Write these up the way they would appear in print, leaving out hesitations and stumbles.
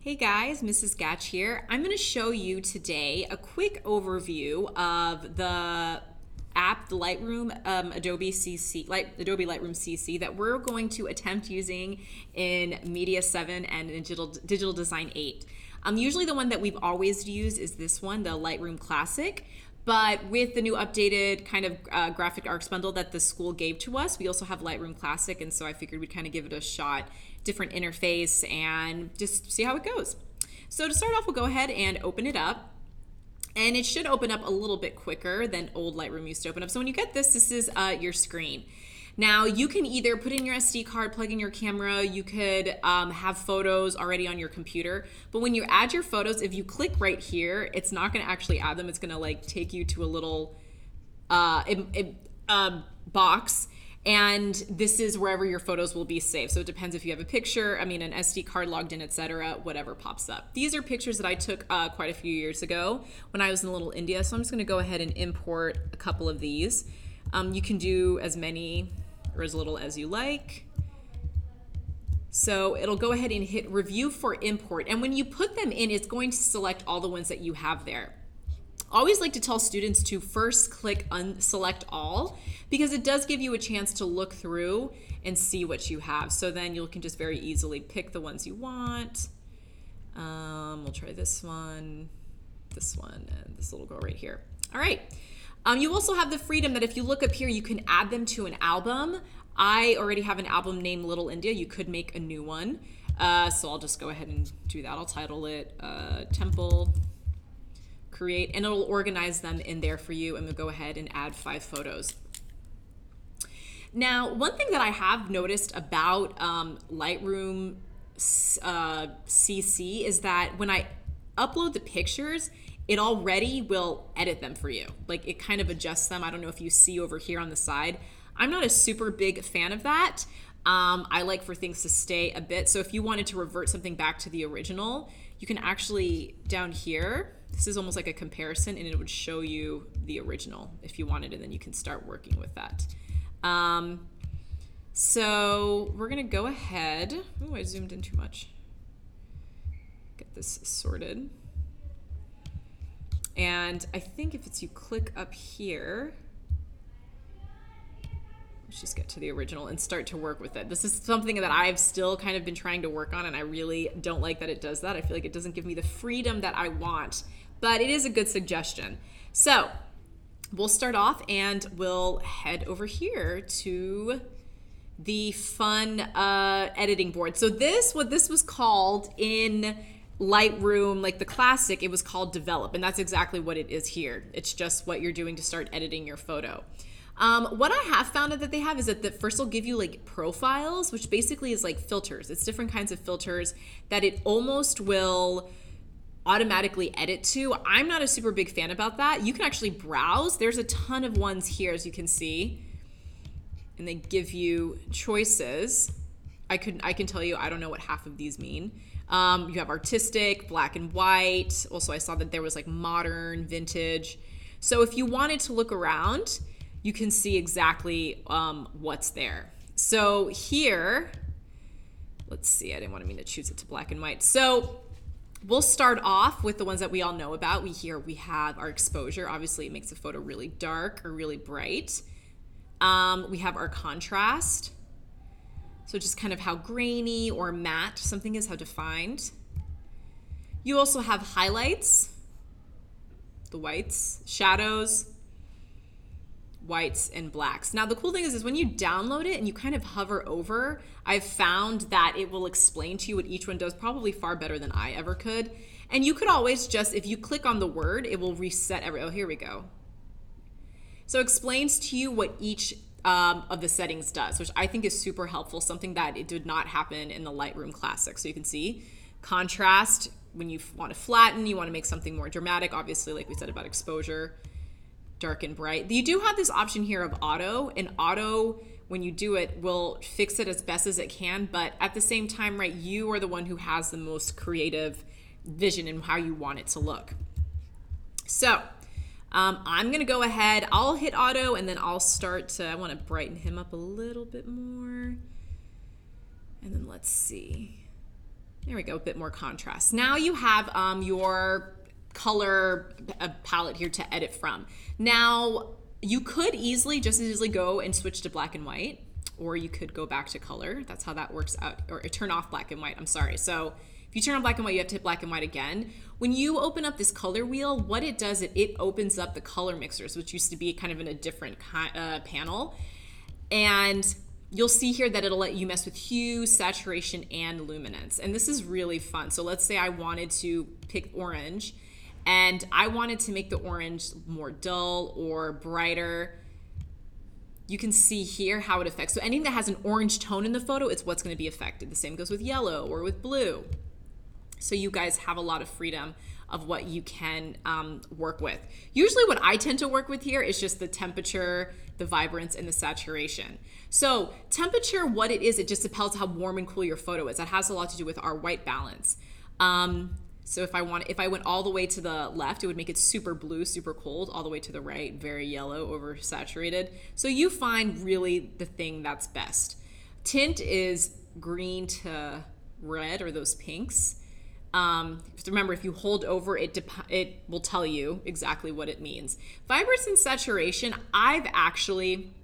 Hey guys, Mrs. Gatch here. I'm going to show you today a quick overview of the app, the Lightroom Adobe Lightroom CC that we're going to attempt using in Media 7 and in Digital Design 8. Usually the one that we've always used is this one, the Lightroom Classic. But with the new updated kind of graphic arts bundle that the school gave to us, we also have Lightroom Classic, and so I figured we'd kind of give it a shot, different interface, and just see how it goes. So to start off, we'll go ahead and open it up. And it should open up a little bit quicker than old Lightroom used to open up. So when you get this, this is your screen. Now you can either put in your SD card, plug in your camera, you could have photos already on your computer, but when you add your photos, if you click right here, it's not gonna actually add them, it's gonna like take you to a little box, and this is wherever your photos will be saved. So it depends if you have a picture, an SD card logged in, etc., whatever pops up. These are pictures that I took quite a few years ago when I was in Little India, so I'm just gonna go ahead and import a couple of these. You can do as many or as little as you like. So it'll go ahead and hit review for import. And when you put them in, it's going to select all the ones that you have there. I always like to tell students to first click select all, because it does give you a chance to look through and see what you have. So then you can just very easily pick the ones you want. We'll try this one, and this little girl right here. All right. You also have the freedom that if you look up here, you can add them to an album. I already have an album named Little India. You could make a new one. So I'll just go ahead and do that. I'll title it Temple, Create, and it'll organize them in there for you, and we'll go ahead and add 5 photos. Now, one thing that I have noticed about Lightroom CC is that when I upload the pictures, it already will edit them for you. Like, it kind of adjusts them. I don't know if you see over here on the side. I'm not a super big fan of that. I like for things to stay a bit. So if you wanted to revert something back to the original, you can actually, down here, this is almost like a comparison, and it would show you the original if you wanted, and then you can start working with that. So we're gonna go ahead. Oh, I zoomed in too much. Get this sorted. And I think if it's you click up here, let's just get to the original and start to work with it. This is something that I've still kind of been trying to work on, and I really don't like that it does that. I feel like it doesn't give me the freedom that I want, but it is a good suggestion. So we'll start off and we'll head over here to the fun editing board. So what this was called in Lightroom, like the classic, it was called Develop, and that's exactly what it is here. It's just what you're doing to start editing your photo. What I have found that they have is that first they'll give you like profiles, which basically is like filters. It's different kinds of filters that it almost will automatically edit to. I'm not a super big fan about that. You can actually browse. There's a ton of ones here, as you can see, and they give you choices. I can tell you, I don't know what half of these mean. You have artistic, black and white. Also, I saw that there was like modern, vintage. So if you wanted to look around, you can see exactly what's there. So here, let's see, I didn't want to choose it to black and white. So we'll start off with the ones that we all know about. We have our exposure. Obviously, it makes a photo really dark or really bright. We have our contrast. So just kind of how grainy or matte something is, how defined. You also have highlights, the whites, shadows, whites, and blacks. Now the cool thing is when you download it and you kind of hover over, I've found that it will explain to you what each one does probably far better than I ever could. And you could always just, if you click on the word, it will reset oh, here we go. So it explains to you what each of the settings does, which I think is super helpful, something that it did not happen in the Lightroom Classic. So you can see contrast, when you want to flatten, you want to make something more dramatic, obviously like we said about exposure, dark and bright. You do have this option here of auto, and auto, when you do it, will fix it as best as it can, but at the same time, right, you are the one who has the most creative vision in how you want it to look. So I'm gonna go ahead, I'll hit auto, and then I'll start to, I wanna brighten him up a little bit more. And then let's see. There we go, a bit more contrast. Now you have your color palette here to edit from. Now, you could just as easily go and switch to black and white, or you could go back to color. That's how that works out, or turn off black and white, I'm sorry. So if you turn on black and white, you have to hit black and white again. When you open up this color wheel, what it does, it opens up the color mixers, which used to be kind of in a different panel. And you'll see here that it'll let you mess with hue, saturation, and luminance. And this is really fun. So let's say I wanted to pick orange, and I wanted to make the orange more dull or brighter. You can see here how it affects. So anything that has an orange tone in the photo, it's what's going to be affected. The same goes with yellow or with blue. So you guys have a lot of freedom of what you can work with. Usually what I tend to work with here is just the temperature, the vibrance, and the saturation. So temperature, what it is, it just depends how warm and cool your photo is. That has a lot to do with our white balance. So if I went all the way to the left, it would make it super blue, super cold. All the way to the right, very yellow, oversaturated. So you find really the thing that's best. Tint is green to red, or those pinks. Remember, if you hold over it, it will tell you exactly what it means. Vibrance and saturation, I've actually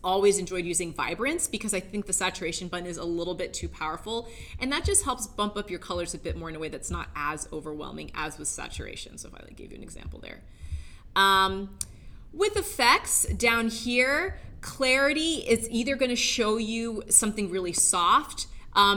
always enjoyed using vibrance because I think the saturation button is a little bit too powerful, and that just helps bump up your colors a bit more in a way that's not as overwhelming as with saturation. So if I gave you an example there. With effects down here, clarity is either going to show you something really soft.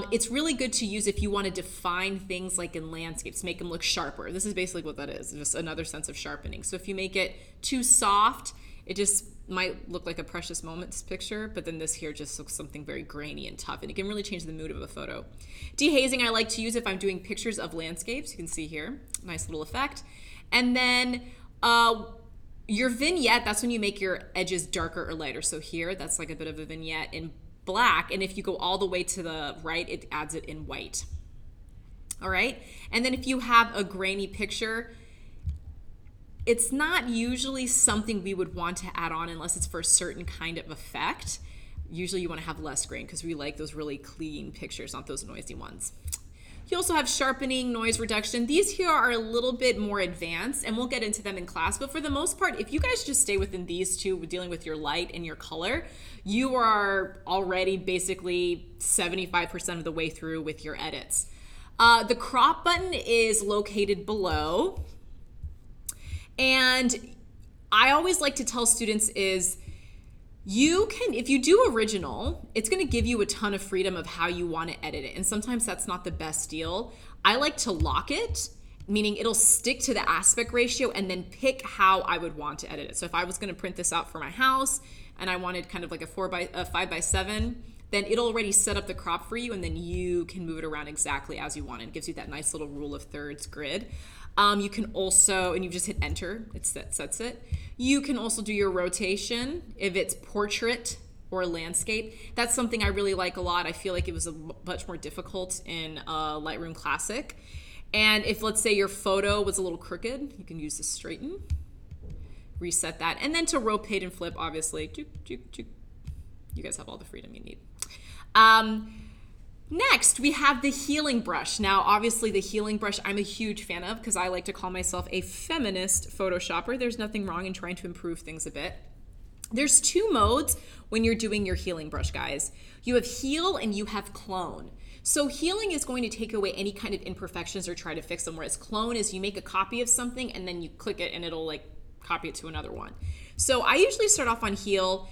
It's really good to use if you want to define things like in landscapes, make them look sharper. This is basically what that is, just another sense of sharpening. So if you make it too soft, it just might look like a precious moments picture, but then this here just looks something very grainy and tough, and it can really change the mood of a photo. Dehazing I like to use if I'm doing pictures of landscapes. You can see here, nice little effect. And then your vignette, that's when you make your edges darker or lighter. So here, that's like a bit of a vignette in black, and if you go all the way to the right, it adds it in white. All right, and then if you have a grainy picture, it's not usually something we would want to add on unless it's for a certain kind of effect. Usually you want to have less grain because we like those really clean pictures, not those noisy ones. You also have sharpening, noise reduction. These here are a little bit more advanced, and we'll get into them in class, but for the most part, if you guys just stay within these two, dealing with your light and your color, you are already basically 75% of the way through with your edits. The crop button is located below. And I always like to tell students is you can, if you do original, it's going to give you a ton of freedom of how you want to edit it. And sometimes that's not the best deal. I like to lock it, meaning it'll stick to the aspect ratio and then pick how I would want to edit it. So if I was going to print this out for my house and I wanted kind of like a 5x7, then it'll already set up the crop for you, and then you can move it around exactly as you want. It gives you that nice little rule of thirds grid. You can also, and you just hit enter, it sets it. You can also do your rotation if it's portrait or landscape. That's something I really like a lot. I feel like it was much more difficult in Lightroom Classic. And if, let's say, your photo was a little crooked, you can use the straighten, reset that. And then to rotate and flip, obviously, you guys have all the freedom you need. Next, we have the healing brush. Now, obviously, the healing brush I'm a huge fan of because I like to call myself a feminist Photoshopper. There's nothing wrong in trying to improve things a bit. There's two modes when you're doing your healing brush, guys. You have heal and you have clone. So healing is going to take away any kind of imperfections or try to fix them, whereas clone is you make a copy of something and then you click it and it'll like copy it to another one. So I usually start off on heal.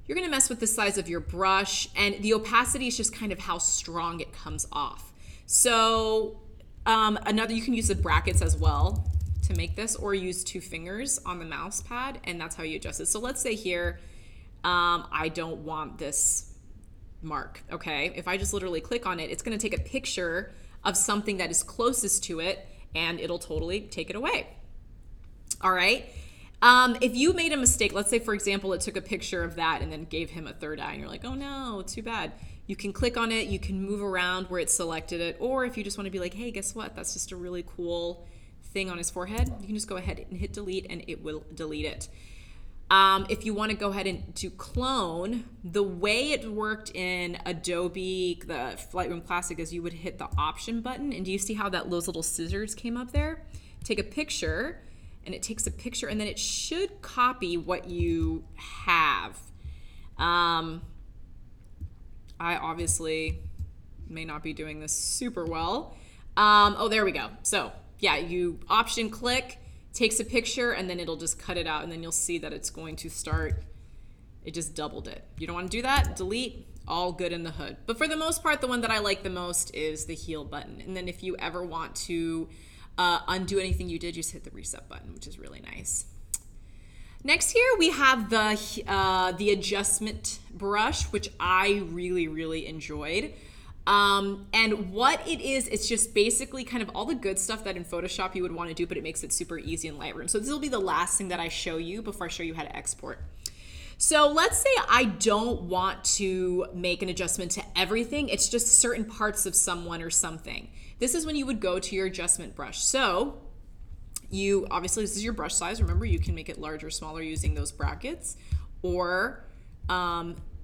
You're going to mess with the size of your brush, and the opacity is just kind of how strong it comes off. So you can use the brackets as well to make this, or use 2 fingers on the mouse pad, and that's how you adjust it. So let's say here, I don't want this mark, okay? If I just literally click on it, it's going to take a picture of something that is closest to it, and it'll totally take it away. All right? If you made a mistake, let's say, for example, it took a picture of that and then gave him a third eye, and you're like, oh no, too bad. You can click on it, you can move around where it selected it, or if you just want to be like, hey, guess what? That's just a really cool thing on his forehead. You can just go ahead and hit delete, and it will delete it. If you want to go ahead and do clone, the way it worked in Adobe, the Lightroom Classic, is you would hit the option button, and do you see how those little scissors came up there? Take a picture, and it takes a picture, and then it should copy what you have. I obviously may not be doing this super well. Oh, there we go. So yeah, you option click, takes a picture, and then it'll just cut it out, and then you'll see that it's going to start, it just doubled it. You don't want to do that, delete, all good in the hood. But for the most part, the one that I like the most is the heal button. And then if you ever want to undo anything you did, just hit the reset button, which is really nice. Next here we have the adjustment brush, which I really, really enjoyed. And what it is, it's just basically kind of all the good stuff that in Photoshop you would want to do, but it makes it super easy in Lightroom. So this will be the last thing that I show you before I show you how to export. So let's say I don't want to make an adjustment to everything. It's just certain parts of someone or something. This is when you would go to your adjustment brush. So you, obviously this is your brush size. Remember, you can make it larger or smaller using those brackets or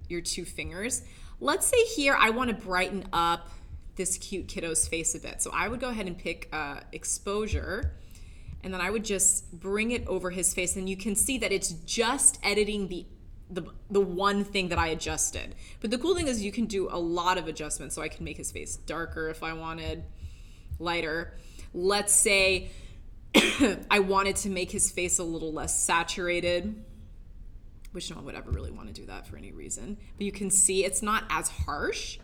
your 2 fingers. Let's say here I want to brighten up this cute kiddo's face a bit. So I would go ahead and pick exposure, and then I would just bring it over his face, and you can see that it's just editing the one thing that I adjusted. But the cool thing is you can do a lot of adjustments. So I can make his face darker if I wanted, lighter. Let's say I wanted to make his face a little less saturated, which no one would ever really want to do that for any reason. But you can see it's not as harsh,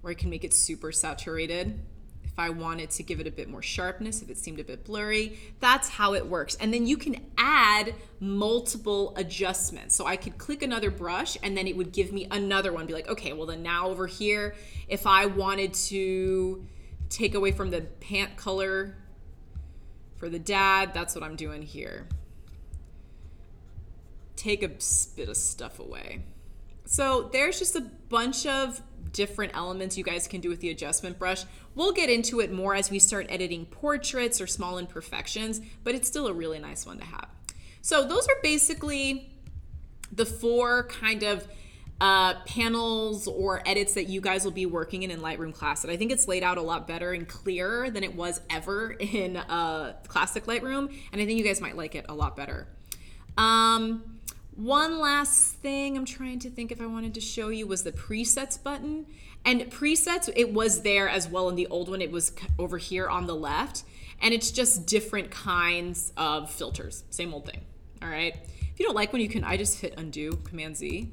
or I can make it super saturated. If I wanted to give it a bit more sharpness, if it seemed a bit blurry, that's how it works. And then you can add multiple adjustments. So I could click another brush, and then it would give me another one. Be like, okay, well then now over here, if I wanted to take away from the pant color for the dad, that's what I'm doing here. Take a bit of stuff away. So there's just a bunch of different elements you guys can do with the adjustment brush. We'll get into it more as we start editing portraits or small imperfections, but it's still a really nice one to have. So those are basically the 4 kind of panels or edits that you guys will be working in Lightroom Classic. I think it's laid out a lot better and clearer than it was ever in Classic Lightroom, and I think you guys might like it a lot better. One last thing I'm trying to think if I wanted to show you was the presets button. And presets, it was there as well in the old one. It was over here on the left, and it's just different kinds of filters. Same old thing. All right. If you don't like one, I just hit undo, Command Z,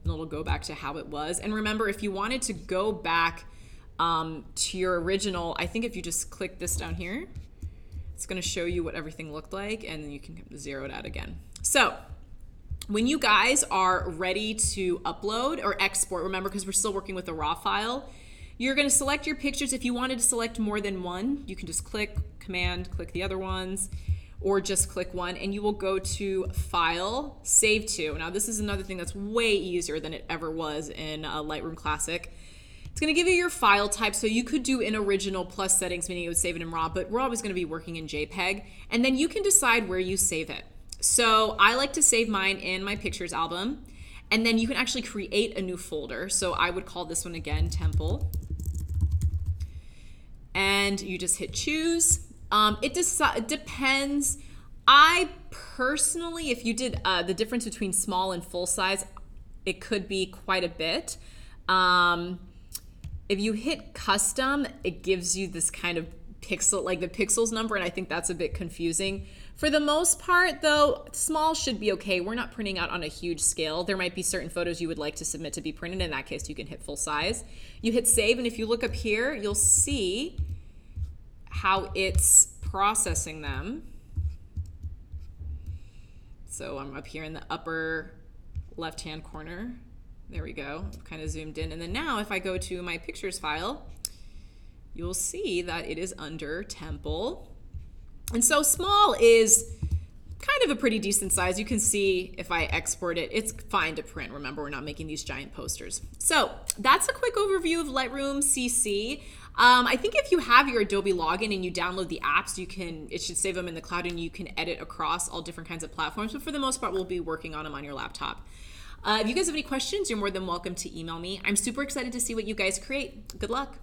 and it'll go back to how it was. And remember, if you wanted to go back to your original, I think if you just click this down here, it's going to show you what everything looked like, and then you can zero it out again. So when you guys are ready to upload or export, remember, because we're still working with a raw file, you're going to select your pictures. If you wanted to select more than one, you can just click Command, click the other ones, or just click one, and you will go to File, Save To. Now this is another thing that's way easier than it ever was in Lightroom Classic. It's going to give you your file type, so you could do in original plus settings, meaning it would save it in RAW, but we're always going to be working in JPEG, and then you can decide where you save it. So I like to save mine in my pictures album, and then you can actually create a new folder. So I would call this one again Temple, and you just hit choose. It depends. I personally, if you did the difference between small and full size, it could be quite a bit. If you hit custom, it gives you this kind of pixel, like the pixels number, and I think that's a bit confusing. For the most part though, small should be okay. We're not printing out on a huge scale. There might be certain photos you would like to submit to be printed. In that case, you can hit full size. You hit save, and if you look up here, you'll see how it's processing them. So I'm up here in the upper left-hand corner. There we go, kind of zoomed in. And then now if I go to my pictures file, you'll see that it is under Temple. And so small is kind of a pretty decent size. You can see if I export it, it's fine to print. Remember, we're not making these giant posters. So that's a quick overview of Lightroom CC. I think if you have your Adobe login and you download the apps, it should save them in the cloud and you can edit across all different kinds of platforms. But for the most part, we'll be working on them on your laptop. If you guys have any questions, you're more than welcome to email me. I'm super excited to see what you guys create. Good luck.